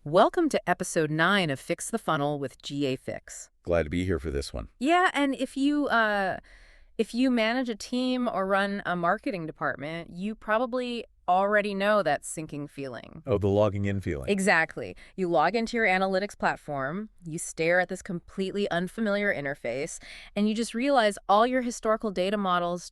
Welcome to episode 9 of Fix the Funnel with GA Fix. Glad to be here for this one. Yeah, and if you manage a team or run a marketing department, you probably already know that sinking feeling. Oh, the logging in feeling. Exactly. You log into your analytics platform, you stare at this completely unfamiliar interface, and you just realize all your historical data models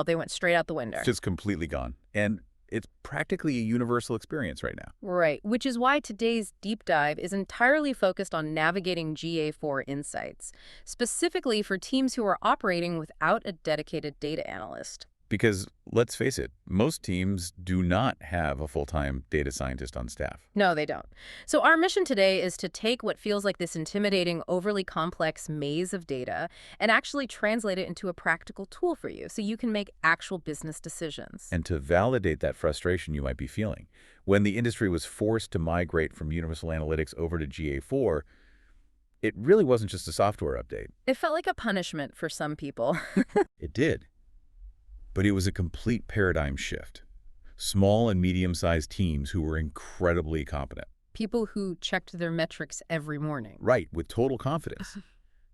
they went straight out the window. It's just completely gone. And it's practically a universal experience right now. Right, which is why today's deep dive is entirely focused on navigating GA4 insights, specifically for teams who are operating without a dedicated data analyst. Because, let's face it, most teams do not have a full-time data scientist on staff. No, they don't. So our mission today is to take what feels like this intimidating, overly complex maze of data and actually translate it into a practical tool for you so you can make actual business decisions. And to validate that frustration you might be feeling, when the industry was forced to migrate from Universal Analytics over to GA4, it really wasn't just a software update. It felt like a punishment for some people. It did. But it was a complete paradigm shift. Small and medium-sized teams who were incredibly competent. People who checked their metrics every morning. Right, with total confidence.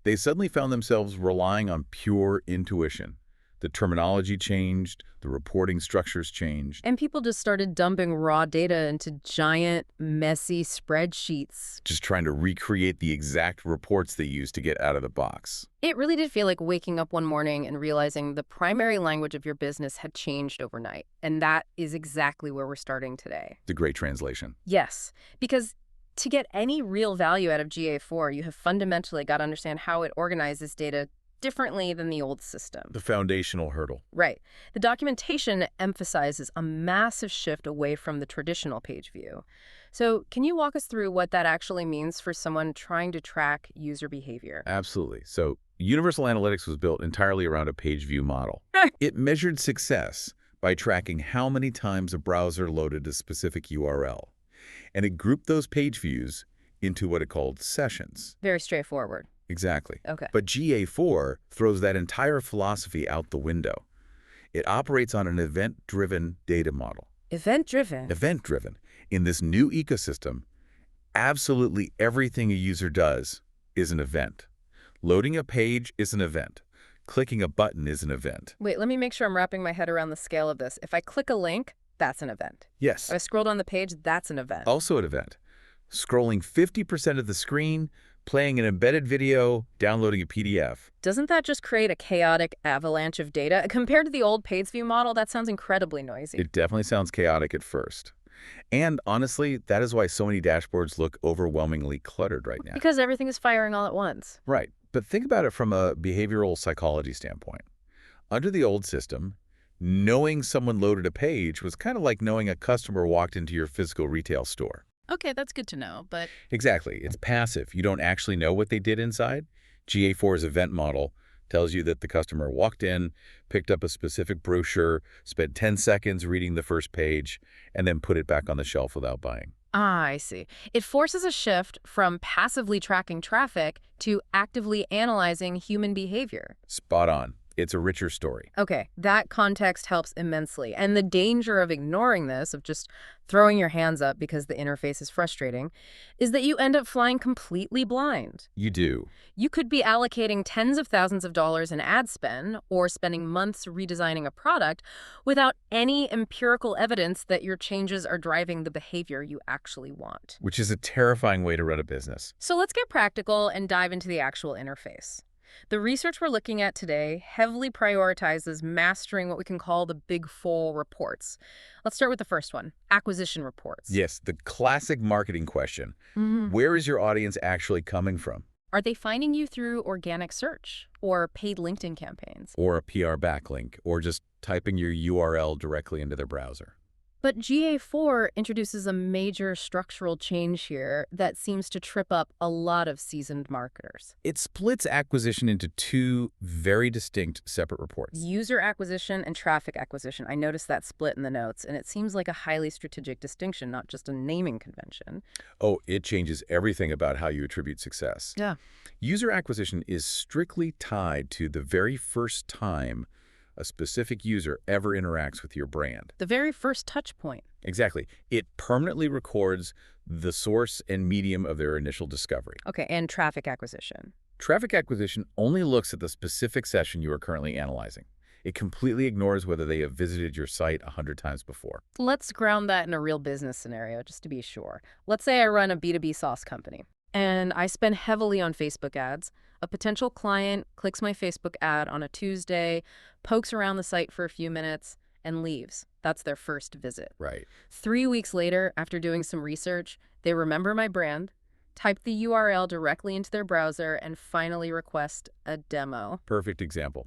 They suddenly found themselves relying on pure intuition. The terminology changed, the reporting structures changed. And people just started dumping raw data into giant, messy spreadsheets. Just trying to recreate the exact reports they used to get out of the box. It really did feel like waking up one morning and realizing the primary language of your business had changed overnight. And that is exactly where we're starting today. The great translation. Yes, because to get any real value out of GA4, you have fundamentally got to understand how it organizes data differently than the old system. The foundational hurdle. Right. The documentation emphasizes a massive shift away from the traditional page view. So can you walk us through what that actually means for someone trying to track user behavior? Absolutely. So Universal Analytics was built entirely around a page view model. It measured success by tracking how many times a browser loaded a specific URL. And it grouped those page views into what it called sessions. Very straightforward. Exactly. Okay. But GA4 throws that entire philosophy out the window. It operates on an event-driven data model. Event-driven? Event-driven. In this new ecosystem, absolutely everything a user does is an event. Loading a page is an event. Clicking a button is an event. Wait, let me make sure I'm wrapping my head around the scale of this. If I click a link, that's an event. Yes. If I scroll down the page, that's an event. Also an event. Scrolling 50% of the screen, playing an embedded video, downloading a PDF. Doesn't that just create a chaotic avalanche of data? Compared to the old page view model, that sounds incredibly noisy. It definitely sounds chaotic at first. And honestly, that is why so many dashboards look overwhelmingly cluttered right now. Because everything is firing all at once. Right. But think about it from a behavioral psychology standpoint. Under the old system, knowing someone loaded a page was kind of like knowing a customer walked into your physical retail store. Okay, that's good to know, but... Exactly. It's passive. You don't actually know what they did inside. GA4's event model tells you that the customer walked in, picked up a specific brochure, spent 10 seconds reading the first page, and then put it back on the shelf without buying. Ah, I see. It forces a shift from passively tracking traffic to actively analyzing human behavior. Spot on. It's a richer story. Okay, that context helps immensely. And the danger of ignoring this, of just throwing your hands up because the interface is frustrating, is that you end up flying completely blind. You do. You could be allocating tens of thousands of dollars in ad spend or spending months redesigning a product without any empirical evidence that your changes are driving the behavior you actually want. Which is a terrifying way to run a business. So let's get practical and dive into the actual interface. The research we're looking at today heavily prioritizes mastering what we can call the Big Four reports. Let's start with the first one, acquisition reports. Yes, the classic marketing question. Where is your audience actually coming from? Are they finding you through organic search or paid LinkedIn campaigns? Or a PR backlink, or just typing your URL directly into their browser. But GA4 introduces a major structural change here that seems to trip up a lot of seasoned marketers. It splits acquisition into two very distinct separate reports. User acquisition and traffic acquisition. I noticed that split in the notes, and it seems like a highly strategic distinction, not just a naming convention. Oh, it changes everything about how you attribute success. Yeah. User acquisition is strictly tied to the very first time a specific user ever interacts with your brand. The very first touch point. Exactly. It permanently records the source and medium of their initial discovery. Okay, and traffic acquisition. Traffic acquisition only looks at the specific session you are currently analyzing. It completely ignores whether they have visited your site 100 times before. Let's ground that in a real business scenario, just to be sure. Let's say I run a B2B sauce company, and I spend heavily on Facebook ads. A potential client clicks my Facebook ad on a Tuesday, pokes around the site for a few minutes, and leaves. That's their first visit. Right. 3 weeks later, after doing some research, they remember my brand, type the URL directly into their browser, and finally request a demo. Perfect example.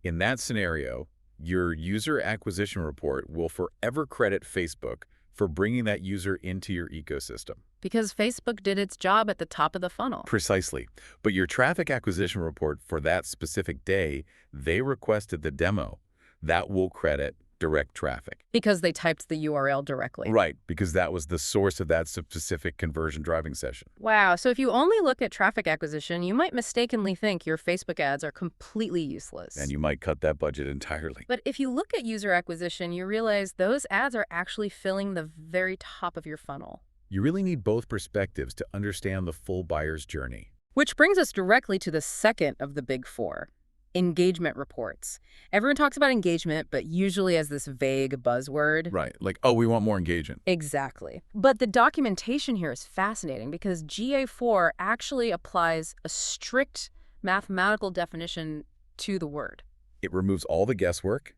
In that scenario, your user acquisition report will forever credit Facebook for bringing that user into your ecosystem. Because Facebook did its job at the top of the funnel. Precisely. But your traffic acquisition report for that specific day, they requested the demo. That will credit direct traffic. Because they typed the URL directly. Right, because that was the source of that specific conversion driving session. Wow, so if you only look at traffic acquisition, you might mistakenly think your Facebook ads are completely useless. And you might cut that budget entirely. But if you look at user acquisition, you realize those ads are actually filling the very top of your funnel. You really need both perspectives to understand the full buyer's journey. Which brings us directly to the second of the big four. Engagement reports. Everyone talks about engagement, but usually as this vague buzzword. Right, like, oh, we want more engagement. Exactly. But the documentation here is fascinating because GA4 actually applies a strict mathematical definition to the word. It removes all the guesswork.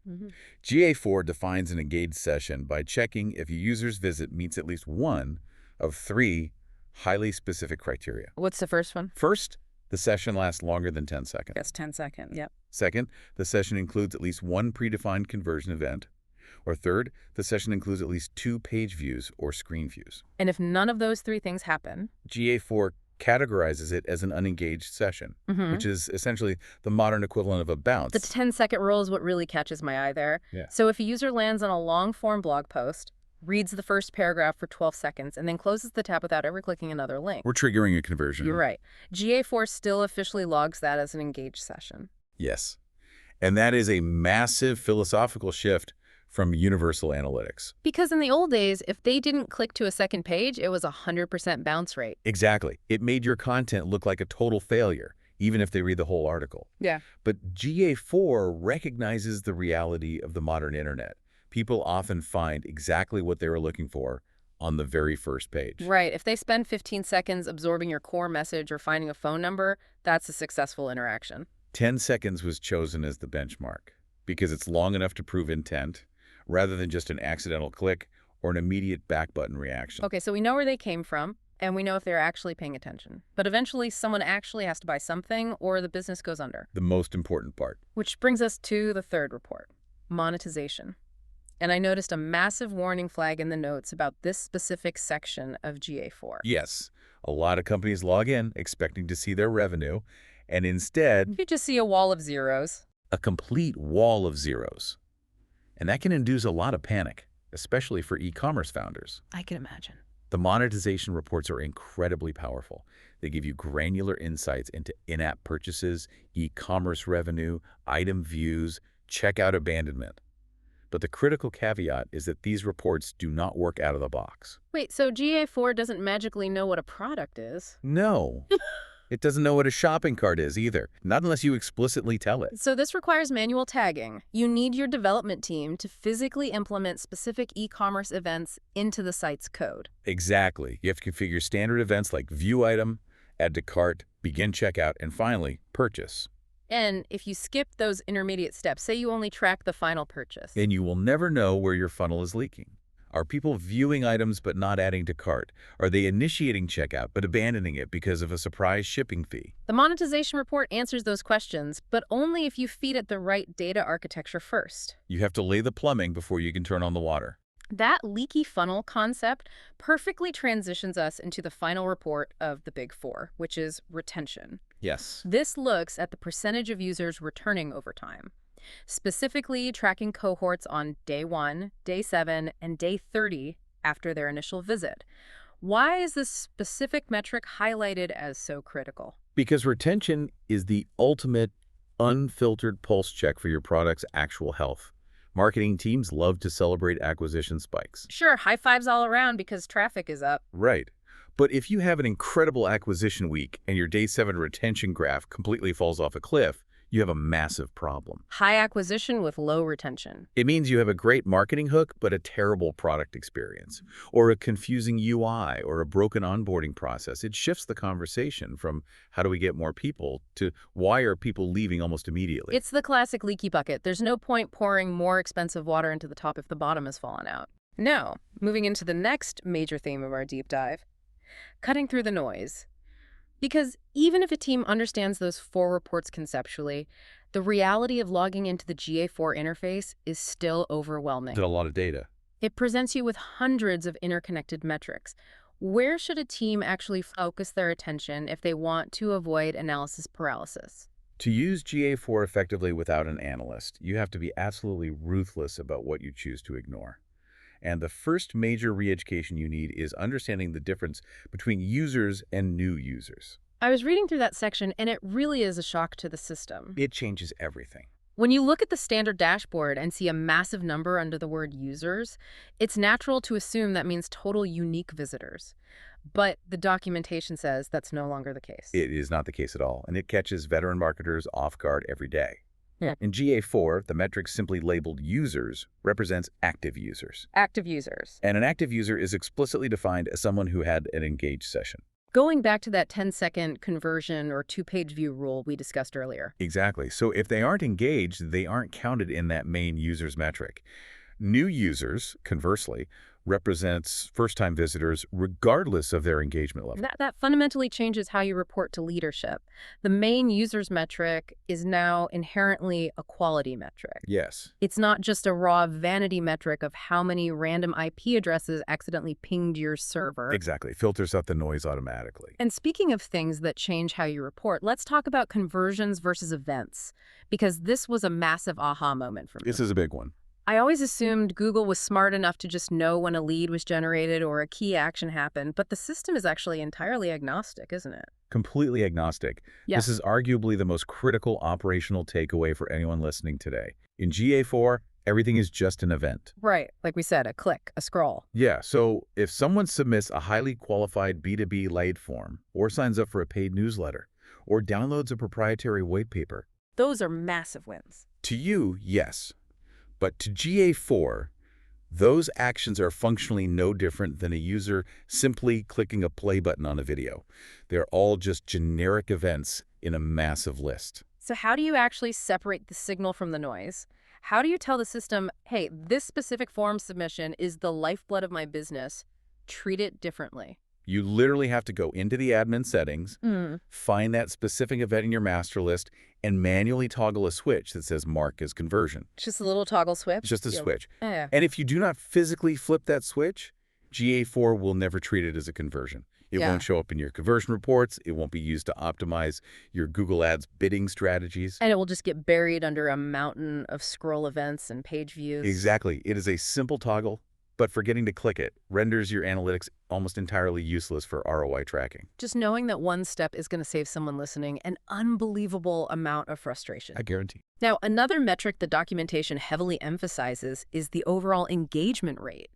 GA4 defines an engaged session by checking if a user's visit meets at least one of 3 highly specific criteria. What's the first one? First, the session lasts longer than 10 seconds. Yes, 10 seconds. Yep. Second, the session includes at least one predefined conversion event. Or third, the session includes at least 2 page views or screen views. And if none of those 3 things happen, GA4 categorizes it as an unengaged session, which is essentially the modern equivalent of a bounce. the 10-second rule is what really catches my eye there. Yeah. So if a user lands on a long-form blog post, reads the first paragraph for 12 seconds, and then closes the tab without ever clicking another link. We're triggering a conversion. You're right. GA4 still officially logs that as an engaged session. Yes. And that is a massive philosophical shift from universal analytics. Because in the old days, if they didn't click to a second page, it was 100% bounce rate. Exactly. It made your content look like a total failure, even if they read the whole article. Yeah. But GA4 recognizes the reality of the modern internet. People often find exactly what they were looking for on the very first page. Right. If they spend 15 seconds absorbing your core message or finding a phone number, that's a successful interaction. 10 seconds was chosen as the benchmark because it's long enough to prove intent rather than just an accidental click or an immediate back button reaction. Okay, so we know where they came from, and we know if they're actually paying attention. But eventually, someone actually has to buy something, or the business goes under. The most important part. Which brings us to the third report, monetization. And I noticed a massive warning flag in the notes about this specific section of GA4. Yes, a lot of companies log in expecting to see their revenue, and instead, You just see a wall of zeros. a complete wall of zeros. And that can induce a lot of panic, especially for e-commerce founders. I can imagine. The monetization reports are incredibly powerful. They give you granular insights into in-app purchases, e-commerce revenue, item views, checkout abandonment. But the critical caveat is that these reports do not work out of the box. Wait, so GA4 doesn't magically know what a product is? No. It doesn't know what a shopping cart is either, not unless you explicitly tell it. So this requires manual tagging. You need your development team to physically implement specific e-commerce events into the site's code. Exactly. You have to configure standard events like view item, add to cart, begin checkout, and finally, purchase. And if you skip those intermediate steps, say you only track the final purchase. And you will never know where your funnel is leaking. Are people viewing items but not adding to cart? Are they initiating checkout but abandoning it because of a surprise shipping fee? The monetization report answers those questions, but only if you feed it the right data architecture first. You have to lay the plumbing before you can turn on the water. That leaky funnel concept perfectly transitions us into the final report of the Big Four, which is retention. Yes. This looks at the percentage of users returning over time, specifically tracking cohorts on day 1, day 7, and day 30 after their initial visit. Why is this specific metric highlighted as so critical? Because retention is the ultimate unfiltered pulse check for your product's actual health. Marketing teams love to celebrate acquisition spikes. Sure, high fives all around because traffic is up. Right. But if you have an incredible acquisition week and your day 7 retention graph completely falls off a cliff, you have a massive problem. High acquisition with low retention. It means you have a great marketing hook, but a terrible product experience, or a confusing UI, or a broken onboarding process. It shifts the conversation from how do we get more people to why are people leaving almost immediately. It's the classic leaky bucket. There's no point pouring more expensive water into the top if the bottom has fallen out. Now, moving into the next major theme of our deep dive, cutting through the noise. Because even if a team understands those 4 reports conceptually, the reality of logging into the GA4 interface is still overwhelming. Did a lot of data. It presents you with hundreds of interconnected metrics. Where should a team actually focus their attention if they want to avoid analysis paralysis? To use GA4 effectively without an analyst, you have to be absolutely ruthless about what you choose to ignore. And the first major re-education you need is understanding the difference between users and new users. I was reading through that section, and it really is a shock to the system. It changes everything. When you look at the standard dashboard and see a massive number under the word users, it's natural to assume that means total unique visitors. But the documentation says that's no longer the case. It is not the case at all, and it catches veteran marketers off guard every day. Yeah. In GA4, the metric simply labeled users represents active users. Active users. And an active user is explicitly defined as someone who had an engaged session. Going back to that 10-second conversion or 2-page view rule we discussed earlier. Exactly. So if they aren't engaged, they aren't counted in that main users metric. New users, conversely, represents first-time visitors regardless of their engagement level. That fundamentally changes how you report to leadership. The main users metric is now inherently a quality metric. Yes. It's not just a raw vanity metric of how many random IP addresses accidentally pinged your server. Exactly. Filters out the noise automatically. And speaking of things that change how you report, let's talk about conversions versus events, because this was a massive aha moment for me. This is a big one. I always assumed Google was smart enough to just know when a lead was generated or a key action happened, but the system is actually entirely agnostic, isn't it? Completely agnostic. Yeah. This is arguably the most critical operational takeaway for anyone listening today. In GA4, everything is just an event. Right. Like we said, a click, a scroll. Yeah, so if someone submits a highly qualified B2B lead form, or signs up for a paid newsletter, or downloads a proprietary white paper, Those are massive wins. to you, yes. But to GA4, those actions are functionally no different than a user simply clicking a play button on a video. They're all just generic events in a massive list. So how do you actually separate the signal from the noise? How do you tell the system, hey, this specific form submission is the lifeblood of my business, treat it differently? You literally have to go into the admin settings, find that specific event in your master list, and manually toggle a switch that says mark as conversion. Just a little toggle switch? Just a switch. Yeah. And if you do not physically flip that switch, GA4 will never treat it as a conversion. It Yeah. won't show up in your conversion reports. It won't be used to optimize your Google Ads bidding strategies. And it will just get buried under a mountain of scroll events and page views. Exactly. It is a simple toggle, but forgetting to click it renders your analytics almost entirely useless for ROI tracking. Just knowing that one step is going to save someone listening an unbelievable amount of frustration. I guarantee. Now, another metric the documentation heavily emphasizes is the overall engagement rate.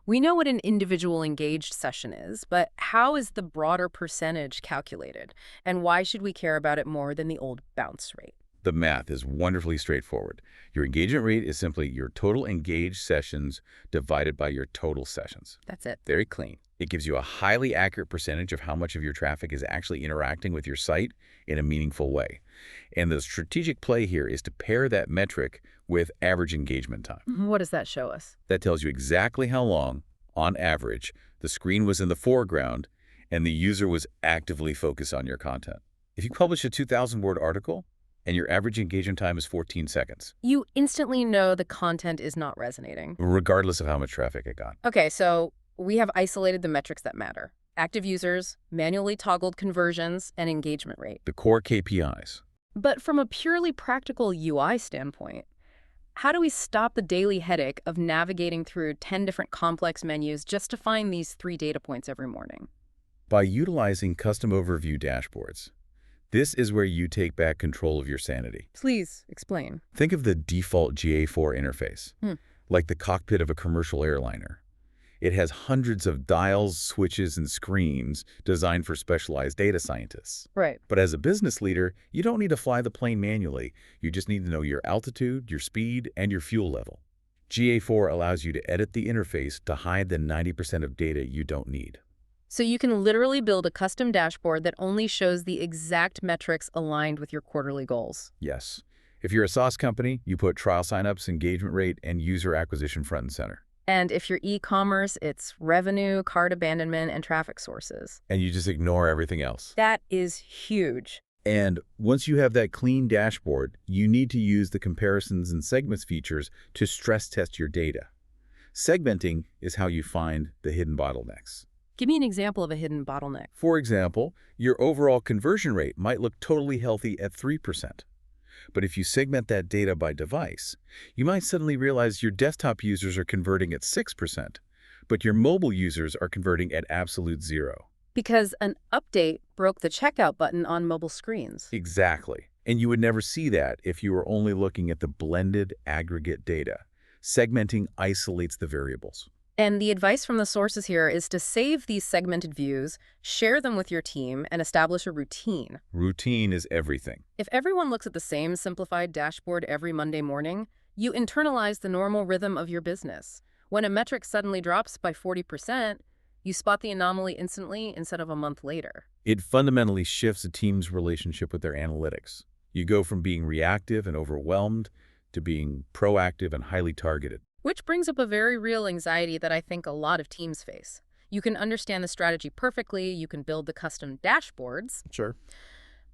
We know what an individual engaged session is, but how is the broader percentage calculated? And why should we care about it more than the old bounce rate? The math is wonderfully straightforward. Your engagement rate is simply your total engaged sessions divided by your total sessions. That's it. Very clean. It gives you a highly accurate percentage of how much of your traffic is actually interacting with your site in a meaningful way. And the strategic play here is to pair that metric with average engagement time. What does that show us? That tells you exactly how long, on average, the screen was in the foreground and the user was actively focused on your content. If you publish a 2,000-word article and your average engagement time is 14 seconds, You instantly know the content is not resonating. regardless of how much traffic it got. Okay, so we have isolated the metrics that matter. Active users, manually toggled conversions, and engagement rate. The core KPIs. But from a purely practical UI standpoint, how do we stop the daily headache of navigating through 10 different complex menus just to find these 3 data points every morning? By utilizing custom overview dashboards. This is where you take back control of your sanity. Please explain. Think of the default GA4 interface, Hmm. like the cockpit of a commercial airliner. It has hundreds of dials, switches, and screens designed for specialized data scientists. Right. But as a business leader, you don't need to fly the plane manually. You just need to know your altitude, your speed, and your fuel level. GA4 allows you to edit the interface to hide the 90% of data you don't need. So you can literally build a custom dashboard that only shows the exact metrics aligned with your quarterly goals. Yes. If you're a SaaS company, you put trial signups, engagement rate, and user acquisition front and center. And if you're e-commerce, it's revenue, cart abandonment, and traffic sources. And you just ignore everything else. That is huge. And once you have that clean dashboard, you need to use the comparisons and segments features to stress test your data. Segmenting is how you find the hidden bottlenecks. Give me an example of a hidden bottleneck. For example, your overall conversion rate might look totally healthy at 3%. But if you segment that data by device, you might suddenly realize your desktop users are converting at 6%, but your mobile users are converting at absolute zero. Because an update broke the checkout button on mobile screens. Exactly. And you would never see that if you were only looking at the blended aggregate data. Segmenting isolates the variables. And the advice from the sources here is to save these segmented views, share them with your team, and establish a routine. Routine is everything. If everyone looks at the same simplified dashboard every Monday morning, you internalize the normal rhythm of your business. When a metric suddenly drops by 40%, you spot the anomaly instantly instead of a month later. It fundamentally shifts a team's relationship with their analytics. You go from being reactive and overwhelmed to being proactive and highly targeted. Which brings up a very real anxiety that I think a lot of teams face. You can understand the strategy perfectly, you can build the custom dashboards, Sure.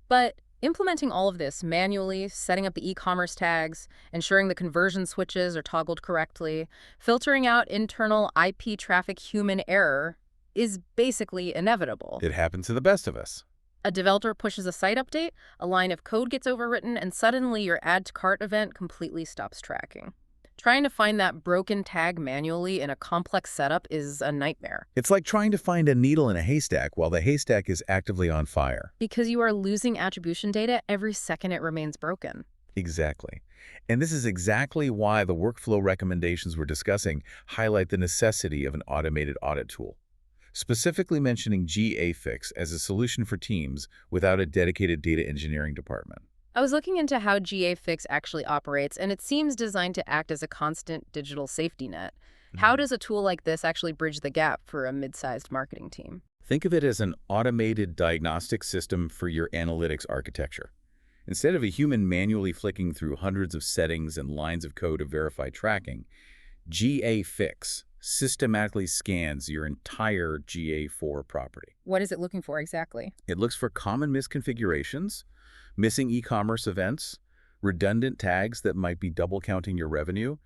but implementing all of this manually, setting up the e-commerce tags, ensuring the conversion switches are toggled correctly, filtering out internal IP traffic human error is basically inevitable. It happens to the best of us. A developer pushes a site update, a line of code gets overwritten, and suddenly your add to cart event completely stops tracking. Trying to find that broken tag manually in a complex setup is a nightmare. It's like trying to find a needle in a haystack while the haystack is actively on fire. Because you are losing attribution data every second it remains broken. Exactly. And this is exactly why the workflow recommendations we're discussing highlight the necessity of an automated audit tool, specifically mentioning GA4 as a solution for teams without a dedicated data engineering department. I was looking into how GA4 actually operates, and it seems designed to act as a constant digital safety net. How does a tool like this actually bridge the gap for a mid-sized marketing team? Think of it as an automated diagnostic system for your analytics architecture. Instead of a human manually flicking through hundreds of settings and lines of code to verify tracking, GA4 systematically scans your entire GA4 property. What is it looking for exactly? It looks for common misconfigurations, missing e-commerce events, redundant tags that might be double counting your revenue,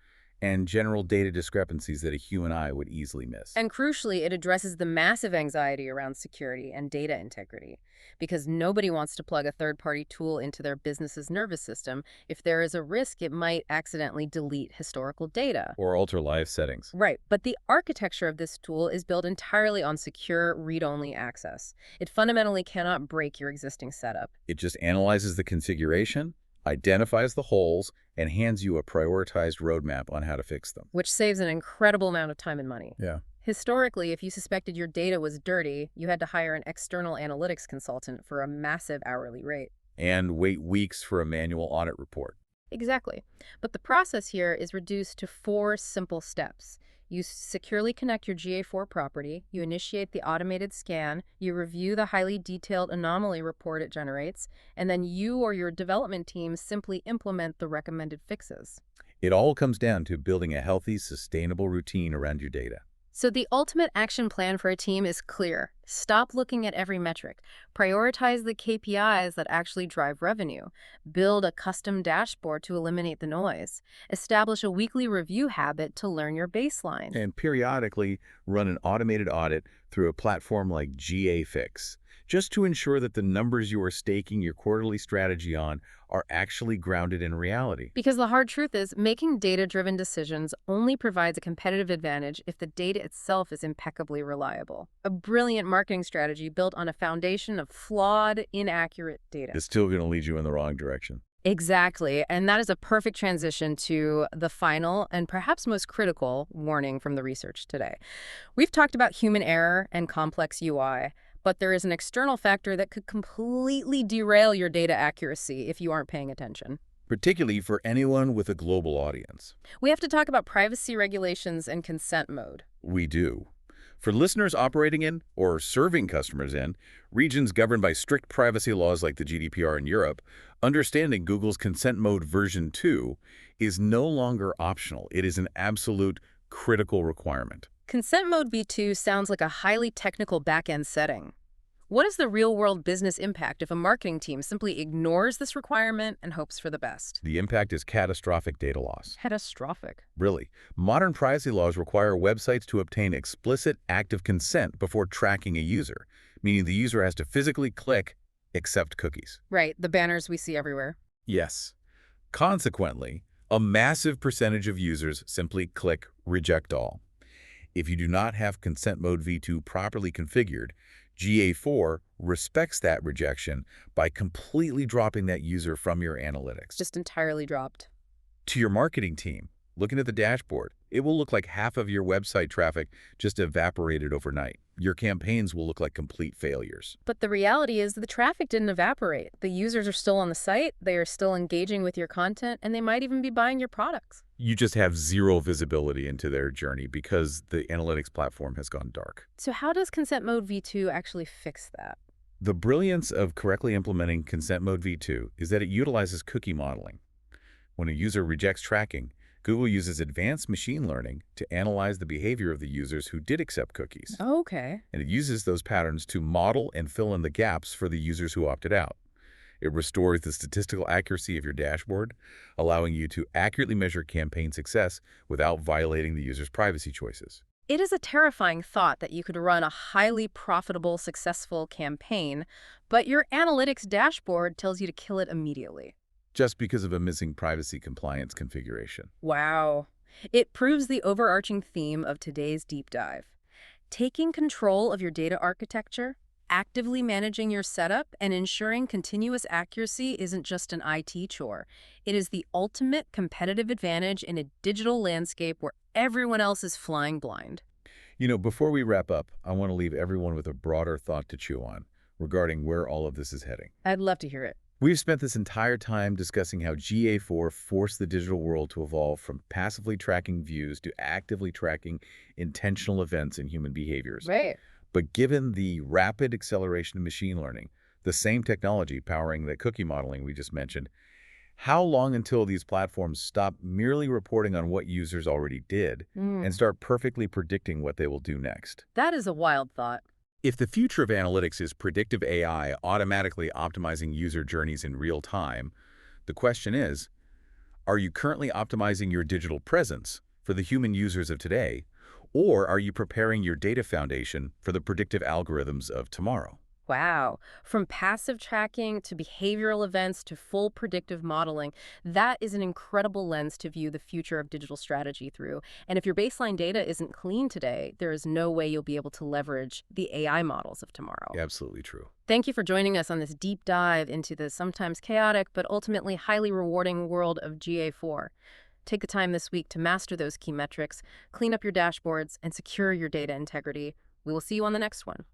and general data discrepancies that a human eye would easily miss. And crucially, it addresses the massive anxiety around security and data integrity, because nobody wants to plug a third-party tool into their business's nervous system. If there is a risk, it might accidentally delete historical data. Or alter live settings. Right, but the architecture of this tool is built entirely on secure, read-only access. It fundamentally cannot break your existing setup. It just analyzes the configuration, identifies the holes, and hands you a prioritized roadmap on how to fix them. Which saves an incredible amount of time and money. Yeah. Historically, if you suspected your data was dirty, you had to hire an external analytics consultant for a massive hourly rate. And wait weeks for a manual audit report. Exactly. But the process here is reduced to 4 simple steps. You securely connect your GA4 property, you initiate the automated scan, you review the highly detailed anomaly report it generates, and then you or your development team simply implement the recommended fixes. It all comes down to building a healthy, sustainable routine around your data. So the ultimate action plan for a team is clear. Stop looking at every metric. Prioritize the KPIs that actually drive revenue. Build a custom dashboard to eliminate the noise. Establish a weekly review habit to learn your baseline. And periodically run an automated audit through a platform like GA4. just to ensure that the numbers you are staking your quarterly strategy on are actually grounded in reality. Because the hard truth is, making data-driven decisions only provides a competitive advantage if the data itself is impeccably reliable. A brilliant marketing strategy built on a foundation of flawed, inaccurate data. It's still going to lead you in the wrong direction. Exactly, and that is a perfect transition to the final and perhaps most critical warning from the research today. We've talked about human error and complex UI, but there is an external factor that could completely derail your data accuracy if you aren't paying attention. Particularly for anyone with a global audience. We have to talk about privacy regulations and consent mode. We do. For listeners operating in or serving customers in regions governed by strict privacy laws like the GDPR in Europe, understanding Google's consent mode version 2 is no longer optional. It is an absolute critical requirement. Consent mode V2 sounds like a highly technical back-end setting. What is the real-world business impact if a marketing team simply ignores this requirement and hopes for the best? The impact is catastrophic data loss. Catastrophic. Really, modern privacy laws require websites to obtain explicit active consent before tracking a user, meaning the user has to physically click accept cookies. Right, the banners we see everywhere. Yes. Consequently, a massive percentage of users simply click reject all. If you do not have consent mode V2 properly configured, GA4 respects that rejection by completely dropping that user from your analytics. Just entirely dropped. To your marketing team, looking at the dashboard, it will look like half of your website traffic just evaporated overnight. Your campaigns will look like complete failures. But the reality is the traffic didn't evaporate. The users are still on the site, they are still engaging with your content, and they might even be buying your products. You just have zero visibility into their journey because the analytics platform has gone dark. So how does consent mode V2 actually fix that? The brilliance of correctly implementing consent mode V2 is that it utilizes cookie modeling. When a user rejects tracking, Google uses advanced machine learning to analyze the behavior of the users who did accept cookies. Okay. And it uses those patterns to model and fill in the gaps for the users who opted out. It restores the statistical accuracy of your dashboard, allowing you to accurately measure campaign success without violating the user's privacy choices. It is a terrifying thought that you could run a highly profitable, successful campaign, but your analytics dashboard tells you to kill it immediately. Just because of a missing privacy compliance configuration. Wow. It proves the overarching theme of today's deep dive. Taking control of your data architecture, actively managing your setup, and ensuring continuous accuracy isn't just an IT chore. It is the ultimate competitive advantage in a digital landscape where everyone else is flying blind. You know, before we wrap up, I want to leave everyone with a broader thought to chew on regarding where all of this is heading. I'd love to hear it. We've spent this entire time discussing how GA4 forced the digital world to evolve from passively tracking views to actively tracking intentional events in human behaviors. Right. But given the rapid acceleration of machine learning, the same technology powering the cookie modeling we just mentioned, how long until these platforms stop merely reporting on what users already did and start perfectly predicting what they will do next? That is a wild thought. If the future of analytics is predictive AI automatically optimizing user journeys in real time, the question is, are you currently optimizing your digital presence for the human users of today, or are you preparing your data foundation for the predictive algorithms of tomorrow? Wow. From passive tracking to behavioral events to full predictive modeling, that is an incredible lens to view the future of digital strategy through. And if your baseline data isn't clean today, there is no way you'll be able to leverage the AI models of tomorrow. Absolutely true. Thank you for joining us on this deep dive into the sometimes chaotic but ultimately highly rewarding world of GA4. Take the time this week to master those key metrics, clean up your dashboards, and secure your data integrity. We will see you on the next one.